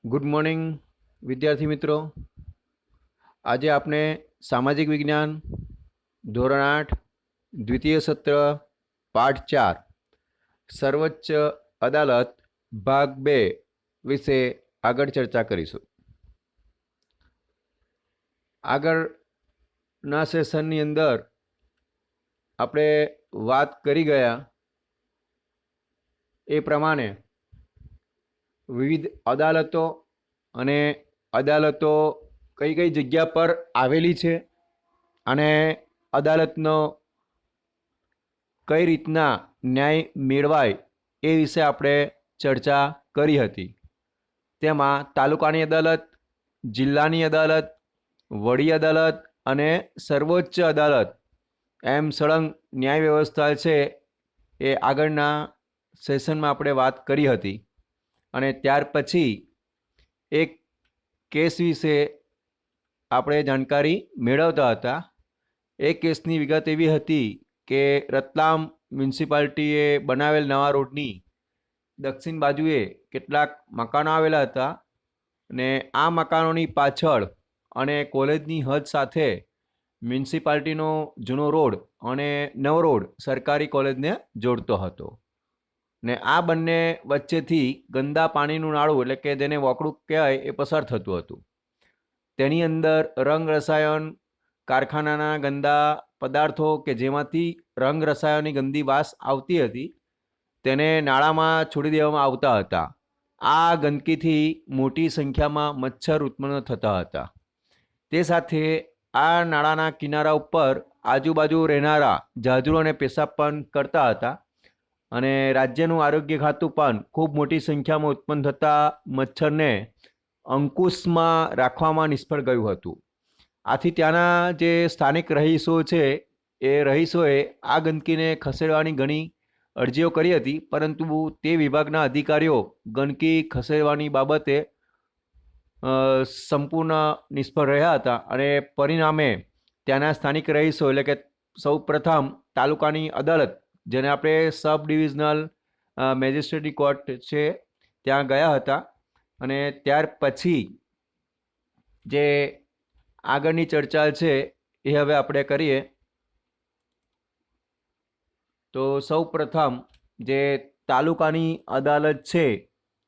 Good morning વિદ્યાર્થી મિત્રો। આજે આપણે સામાજિક વિજ્ઞાન ધોરણ 8 દ્વિતીય સત્ર પાઠ 4 સર્વોચ્ચ અદાલત ભાગ 2 વિશે આગળ ચર્ચા કરીશું। આગળના સેશનની અંદર આપણે વાત કરી ગયા એ પ્રમાણે વિવિધ અદાલતો અને અદાલતો કઈ કઈ જગ્યા પર આવેલી છે અને અદાલતનો કઈ રીતના ન્યાય મેળવાય એ વિશે આપણે ચર્ચા કરી હતી। તેમાં તાલુકાની અદાલત, જિલ્લાની અદાલત, વડી અદાલત અને સર્વોચ્ચ અદાલત એમ સળંગ ન્યાય વ્યવસ્થા છે એ આગળના સેશનમાં આપણે વાત કરી હતી। અને ત્યાર પછી એક કેસ વિશે આપણે જાણકારી મેળવતા હતા। એ કેસની વિગત એવી હતી કે રતલામ મ્યુનિસિપાલિટીએ બનાવેલ નવા રોડની દક્ષિણ બાજુએ કેટલાક મકાનો આવેલા હતા અને આ મકાનોની પાછળ અને કોલેજની હદ સાથે મ્યુનિસિપાલિટીનો જૂનો રોડ અને નવો રોડ સરકારી કોલેજને જોડતો હતો ને આ બંને વચ્ચેથી ગંદા પાણીનું નાળું એટલે કે જેને વોકડું કહેવાય એ પસાર થતું હતું। તેની અંદર રંગ રસાયણ કારખાનાના ગંદા પદાર્થો કે જેમાંથી રંગ રસાયણની ગંદી વાસ આવતી હતી તેને નાળામાં છોડી દેવામાં આવતા હતા। આ ગંદકીથી મોટી સંખ્યામાં મચ્છર ઉત્પન્ન થતા હતા। તે સાથે આ નાળાના કિનારા ઉપર આજુબાજુ રહેનારા જાજરૂ અને પેશાબ પણ કરતા હતા અને રાજ્યનું આરોગ્ય ખાતું પણ ખૂબ મોટી સંખ્યામાં ઉત્પન્ન થતા મચ્છરને અંકુશમાં રાખવામાં નિષ્ફળ ગયું હતું। આથી ત્યાંના જે સ્થાનિક રહીશો છે એ રહીશોએ આ ગંદકીને ખસેડવાની ઘણી અરજીઓ કરી હતી, પરંતુ તે વિભાગના અધિકારીઓ ગંદકી ખસેડવાની બાબતે સંપૂર્ણ નિષ્ફળ રહ્યા હતા અને પરિણામે ત્યાંના સ્થાનિક રહીશો એટલે કે સૌ પ્રથમ તાલુકાની અદાલત જેને આપણે સબ ડિવિઝનલ મેજિસ્ટ્રેટી કોર્ટ છે ત્યાં ગયા હતા અને ત્યાર પછી જે આગળની ચર્ચા છે એ હવે આપણે કરીએ। તો સૌ પ્રથમ જે તાલુકાની અદાલત છે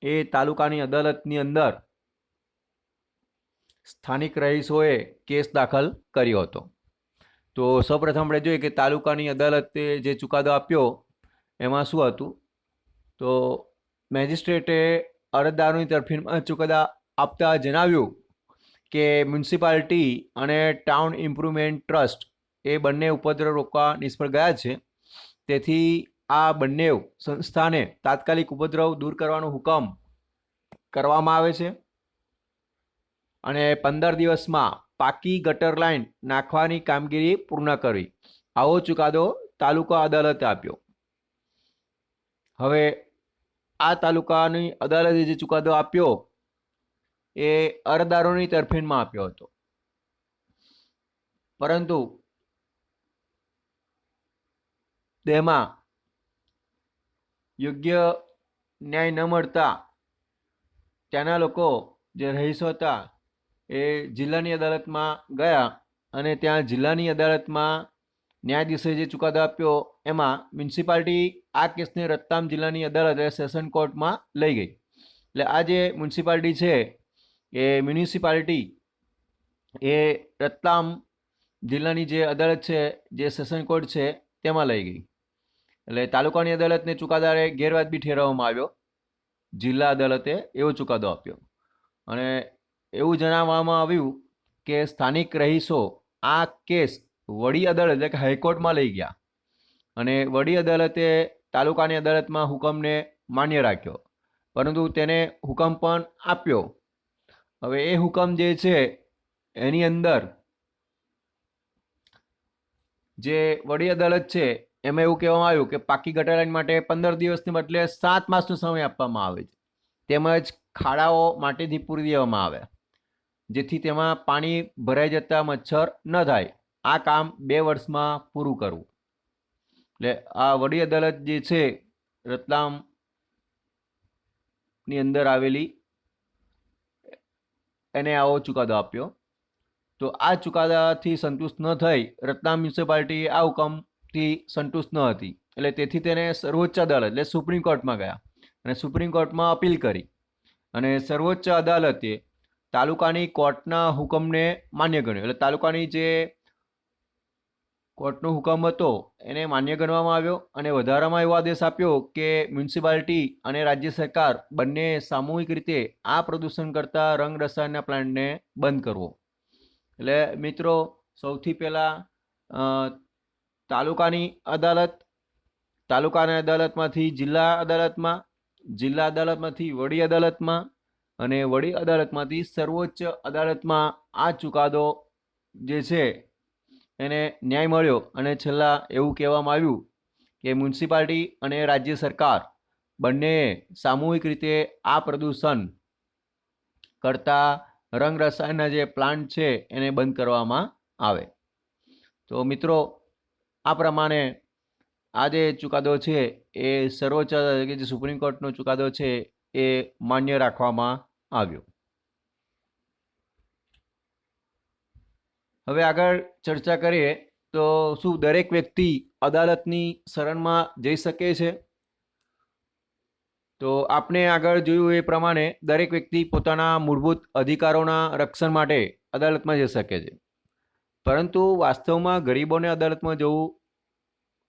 એ તાલુકાની અદાલતની અંદર સ્થાનિક રહીશોએ કેસ દાખલ કર્યો હતો। તો સૌપ્રથમ આપણે જોઈએ કે તાલુકાની અદાલતે જે ચુકાદો આપ્યો એમાં શું હતું। તો મેજિસ્ટ્રેટે અરજદારોની તરફેણમાં ચુકાદા આપતા જણાવ્યું કે મ્યુનિસિપાલિટી અને ટાઉન ઇમ્પ્રુવમેન્ટ ટ્રસ્ટ એ બંને ઉપદ્રવ રોકવા નિષ્ફળ ગયા છે, તેથી આ બંને સંસ્થાને તાત્કાલિક ઉપદ્રવ દૂર કરવાનો હુકમ કરવામાં આવે છે અને 15 દિવસમાં પાકી ગટર લાઇન નાખવાની કામગીરી પૂર્ણ કરવી, આવો ચુકાદો તાલુકા અદાલતે આપ્યો। હવે આ તાલુકાની અદાલતે જે ચુકાદો આપ્યો એ અરજદારોની તરફેણમાં આપ્યો હતો, પરંતુ તેમાં યોગ્ય ન્યાય ન મળતા ત્યાંના લોકો જે રહીશો હતા એ જિલ્લાની અદાલતમાં ગયા અને ત્યાં જિલ્લાની અદાલતમાં ન્યાયાધીશે જે ચુકાદો આપ્યો એમાં મ્યુનિસિપાલિટી આ કેસને રતલામ જિલ્લાની અદાલત એટલે સેશન કોર્ટમાં લઈ ગઈ। એટલે આ જે મ્યુનિસિપાલિટી છે એ મ્યુનિસિપાલિટી એ રતલામ જિલ્લાની જે અદાલત છે જે સેશન કોર્ટ છે તેમાં લઈ ગઈ। એટલે તાલુકાની અદાલતને ચુકાદાને ગેરવાજબી ઠેરવવામાં આવ્યો, જિલ્લા અદાલતે એવો ચુકાદો આપ્યો અને એવું જણાવવામાં આવ્યું કે સ્થાનિક રહીશો આ કેસ વડી અદાલત એટલે કે હાઈકોર્ટમાં લઈ ગયા અને વડી અદાલતે તાલુકાની અદાલતમાં હુકમને માન્ય રાખ્યો, પરંતુ તેને હુકમ પણ આપ્યો। હવે એ હુકમ જે છે એની અંદર જે વડી અદાલત છે એમાં એવું કહેવામાં આવ્યું કે પાકી ગટર લાઇન માટે 15 દિવસને બદલે 7 માસનો સમય આપવામાં આવે છે, તેમજ ખાડાઓ માટીથી પૂરી દેવામાં આવે જેથી તેમાં પાણી ભરાઈ જતા મચ્છર ન થાય। આ કામ 2 વર્ષમાં પૂરું કરવું। એટલે આ વડી અદાલત જે છે રતલામની અંદર આવેલી એને આવો ચુકાદો આપ્યો. તો આ ચુકાદાથી સંતુષ્ટ ન થઈ રતલામ મ્યુનિસિપાલિટી આ હુકમથી સંતુષ્ટ ન હતી, એટલે તેથી તેને સર્વોચ્ચ અદાલત એટલે સુપ્રીમ કોર્ટમાં ગયા અને સુપ્રીમ કોર્ટમાં અપીલ કરી અને સર્વોચ્ચ અદાલતે તાલુકાની કોર્ટના હુકમને માન્ય ગણ્યો. એટલે તાલુકાની જે કોર્ટનો હુકમ હતો એને માન્ય ગણવામાં આવ્યો અને વધારામાં એવો આદેશ આપ્યો કે મ્યુનિસિપાલિટી અને રાજ્ય સરકાર બંને સામૂહિક રીતે આ પ્રદૂષણ કરતા રંગ રસાયણના પ્લાન્ટને બંધ કરવો. એટલે મિત્રો સૌથી પહેલાં તાલુકાની અદાલતમાંથી જિલ્લા અદાલતમાં, જિલ્લા અદાલતમાંથી વડી અદાલતમાં અને વડી અદાલતમાંથી સર્વોચ્ચ અદાલતમાં આ ચુકાદો જે છે એને ન્યાય મળ્યો અને છેલ્લા એવું કહેવામાં આવ્યું કે મ્યુનિસિપાલિટી અને રાજ્ય સરકાર બંનેએ સામૂહિક રીતે આ પ્રદૂષણ કરતા રંગ રસાયણના જે પ્લાન્ટ છે એને બંધ કરવામાં આવે. તો મિત્રો આ પ્રમાણે આ જે ચુકાદો છે એ સર્વોચ્ચ કે જે સુપ્રીમ કોર્ટનો ચુકાદો છે એ માન્ય રાખવામાં આવ્યો. હવે આગળ ચર્ચા કરીએ તો શું દરેક વ્યક્તિ અદાલતની શરણમાં જઈ શકે છે? તો આપણે આગળ જોયું એ પ્રમાણે દરેક વ્યક્તિ પોતાના મૂળભૂત અધિકારોના રક્ષણ માટે અદાલતમાં જઈ શકે છે, પરંતુ વાસ્તવમાં ગરીબોને અદાલતમાં જવું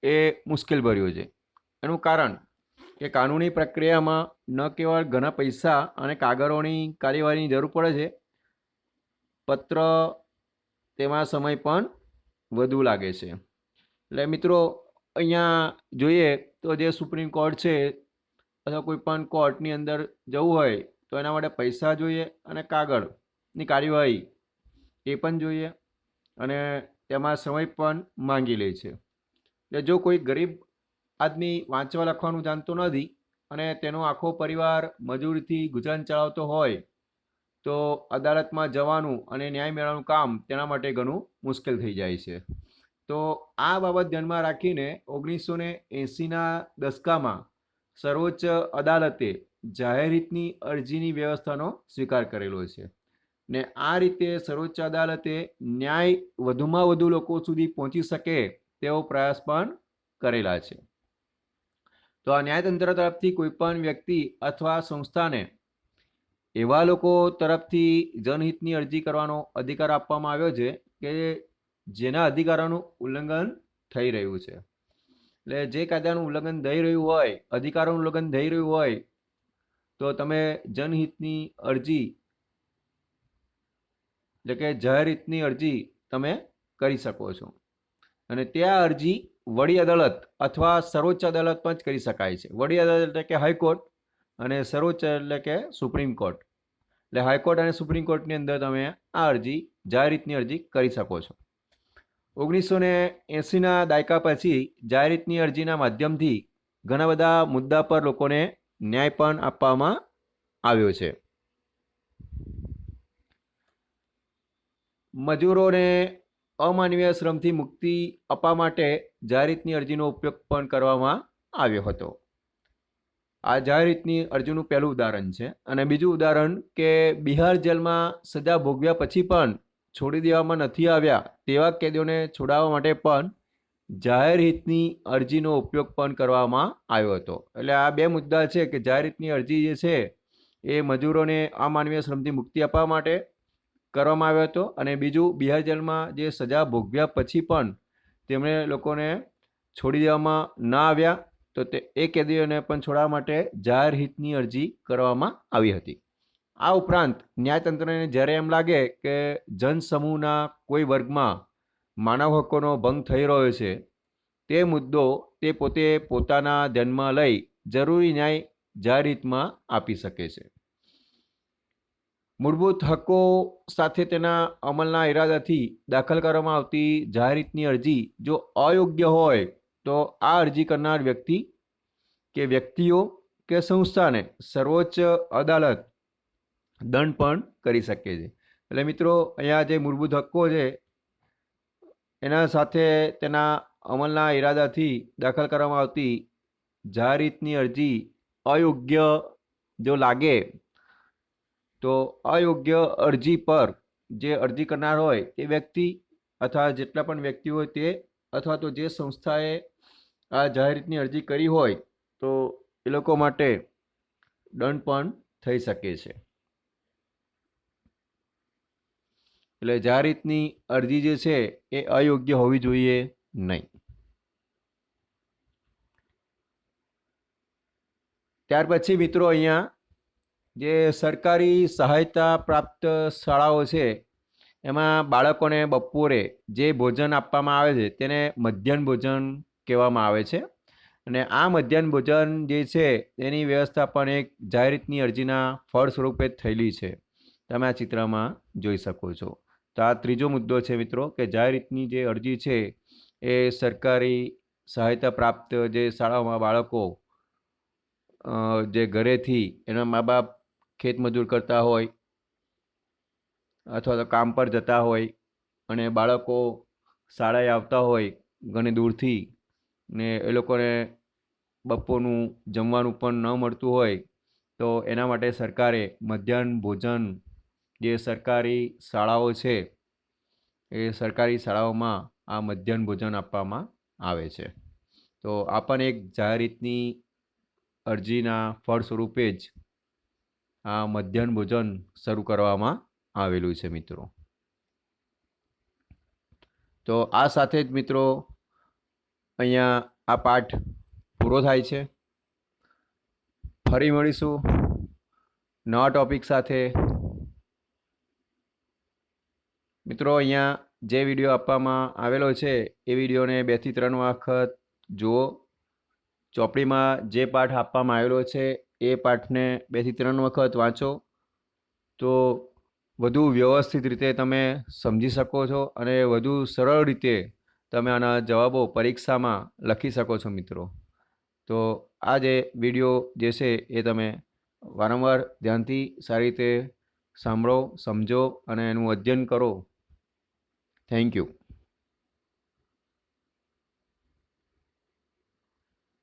એ મુશ્કેલ ભર્યું છે. એનું કારણ કે કાનૂની પ્રક્રિયામાં ન કેવળ ઘણા પૈસા અને કાગળોની કાર્યવાહીની જરૂર પડે છે, પત્ર તેમાં સમય પણ વધુ લાગે છે. એટલે મિત્રો અહીંયા જોઈએ તો જે સુપ્રીમ કોર્ટ છે અથવા કોઈ પણ કોર્ટની અંદર જવું હોય તો એના માટે પૈસા જોઈએ અને કાગળની કાર્યવાહી એ પણ જોઈએ અને તેમાં સમય પણ માંગી લે છે. એટલે જો કોઈ ગરીબ આદમી વાંચવા લખવાનું જાણતો નથી અને તેનો આખો પરિવાર મજૂરીથી ગુજરાન ચલાવતો હોય તો અદાલતમાં જવાનું અને ન્યાય મેળવવાનું કામ તેના માટે ઘણું મુશ્કેલ થઈ જાય છે. તો આ બાબત ધ્યાનમાં રાખીને 1980ના દશકામાં સર્વોચ્ચ અદાલતે જાહેર હિતની અરજીની વ્યવસ્થાનો સ્વીકાર કરેલો છે ને આ રીતે સર્વોચ્ચ અદાલતે ન્યાય વધુમાં વધુ લોકો સુધી પહોંચી શકે તેવો પ્રયાસ પણ કરેલા છે. તો આ ન્યાયતંત્ર તરફથી કોઈપણ વ્યક્તિ અથવા સંસ્થાને એવા લોકો તરફથી જનહિતની અરજી કરવાનો અધિકાર આપવામાં આવ્યો છે કે જેના અધિકારોનું ઉલ્લંઘન થઈ રહ્યું છે. એટલે જે કાયદાનું ઉલ્લંઘન થઈ રહ્યું હોય, અધિકારોનું ઉલ્લંઘન થઈ રહ્યું હોય તો તમે જનહિતની અરજી એટલે કે જાહેર હિતની અરજી તમે કરી શકો છો અને ત્યાં અરજી વડી અદાલત અથવા સર્વોચ્ચ અદાલતમાં જ કરી શકાય છે. વડી અદાલત એટલે કે હાઈકોર્ટ અને સર્વોચ્ચ એટલે કે સુપ્રીમ કોર્ટ. એટલે હાઈકોર્ટ અને સુપ્રીમ કોર્ટની અંદર તમે આ અરજી જાહેર હિતની અરજી કરી શકો છો. 1980ના દાયકા પછી જાહેર હિતની અરજીના માધ્યમથી ઘણા બધા મુદ્દા પર લોકોને ન્યાય પણ આપવામાં આવ્યો છે. મજૂરોને અમાનવીય શ્રમથી મુક્તિ આપવા માટે જાહેર હિતની અરજીનો ઉપયોગ પણ કરવામાં આવ્યો હતો. આ જાહેર હિતની અરજીનું પહેલું ઉદાહરણ છે. અને બીજું ઉદાહરણ કે બિહાર જેલમાં સજા ભોગવ્યા પછી પણ છોડી દેવામાં નથી આવ્યા તેવા કેદીઓને છોડાવવા માટે પણ જાહેર હિતની અરજીનો ઉપયોગ પણ કરવામાં આવ્યો હતો. એટલે આ બે મુદ્દા છે કે જાહેર હિતની અરજી જે છે એ મજૂરોને અમાનવીય શ્રમથી મુક્તિ આપવા માટે કરવામાં આવ્યો હતો અને બીજું બિહાર જેલમાં જે સજા ભોગવ્યા પછી પણ તેમણે લોકોને છોડી દેવામાં ના આવ્યા તો તે એ કેદીઓને પણ છોડાવવા માટે જાહેર હિતની અરજી કરવામાં આવી હતી. આ ઉપરાંત ન્યાયતંત્રને જ્યારે એમ લાગે કે જનસમૂહના કોઈ વર્ગમાં માનવ હકોનો ભંગ થઈ રહ્યો છે તે મુદ્દો તે પોતે પોતાના ધ્યાનમાં લઈ જરૂરી ન્યાય જાહેર હિતમાં આપી શકે છે. મૂળભૂત હકો સાથે તેના અમલના ઈરાદાથી દાખલ કરવામાં આવતી જાહેર હિતની અરજી જો અયોગ્ય હોય તો આ અરજી કરનાર વ્યક્તિ કે વ્યક્તિઓ કે સંસ્થાને સર્વોચ્ચ અદાલત દંડ પણ કરી શકે છે. એટલે મિત્રો અહીંયા જે મૂળભૂત હક્કો છે એના સાથે તેના અમલના ઈરાદાથી દાખલ કરવામાં આવતી જાહેર હિતની અરજી અયોગ્ય જો લાગે તો અયોગ્ય અરજી પર જે અરજી કરનાર હોય તે વ્યક્તિ અથવા જેટલા પણ વ્યક્તિ હોય તે અથવા તો જે સંસ્થાએ આ જાહેર રીતની અરજી કરી હોય તો એ લોકો માટે દંડ પણ થઈ શકે છે. એટલે જાહેર રીતની અરજી જે છે એ અયોગ્ય હોવી જોઈએ નહીં. ત્યાર પછી મિત્રો અહીંયા જે સરકારી સહાયતા પ્રાપ્ત શાળાઓ છે એમાં બાળકોને બપોરે જે ભોજન આપવામાં આવે છે તેને મધ્યાહન ભોજન કહેવામાં આવે છે. અને આ મધ્યાહન ભોજન જે છે તેની વ્યવસ્થા પણ એક જાહેર રીતની અરજીના ફળ સ્વરૂપે થયેલી છે. તમે આ ચિત્રમાં જોઈ શકો છો. તો આ ત્રીજો મુદ્દો છે મિત્રો કે જાહેર રીતની જે અરજી છે એ સરકારી સહાયતા પ્રાપ્ત જે શાળાઓમાં બાળકો જે ઘરેથી એના મા બાપ ખેતમજૂર કરતા હોય અથવા તો કામ પર જતા હોય અને બાળકો શાળાએ આવતા હોય ઘણી દૂરથી ને એ લોકોને બપોરનું જમવાનું પણ ન મળતું હોય તો એના માટે સરકારે મધ્યાહન ભોજન જે સરકારી શાળાઓ છે એ સરકારી શાળાઓમાં આ મધ્યાહન ભોજન આપવામાં આવે છે. તો આ પણ એક જાહેર રીતની અરજીના ફળ સ્વરૂપે જ આ મધ્યાહન ભોજન શરૂ કરવામાં આવેલું છે મિત્રો. તો આ સાથે જ મિત્રો અહીંયા આ પાઠ પૂરો થાય છે. ફરી મળીશું નવા ટોપિક સાથે. મિત્રો અહીંયા જે વિડીયો આપવામાં આવેલો છે એ વિડીયોને 2 થી 3 વખત જુઓ. ચોપડીમાં જે પાઠ આપવામાં આવેલો છે એ પાઠને 2 થી 3 વખત વાંચો તો વધુ વ્યવસ્થિત રીતે તમે સમજી શકો છો અને વધુ સરળ રીતે તમે આના જવાબો પરીક્ષામાં લખી શકો છો મિત્રો. તો આ જે વિડીયો જે છે એ તમે વારંવાર ધ્યાનથી સારી રીતે સાંભળો, સમજો અને એનું અધ્યયન કરો. Thank you.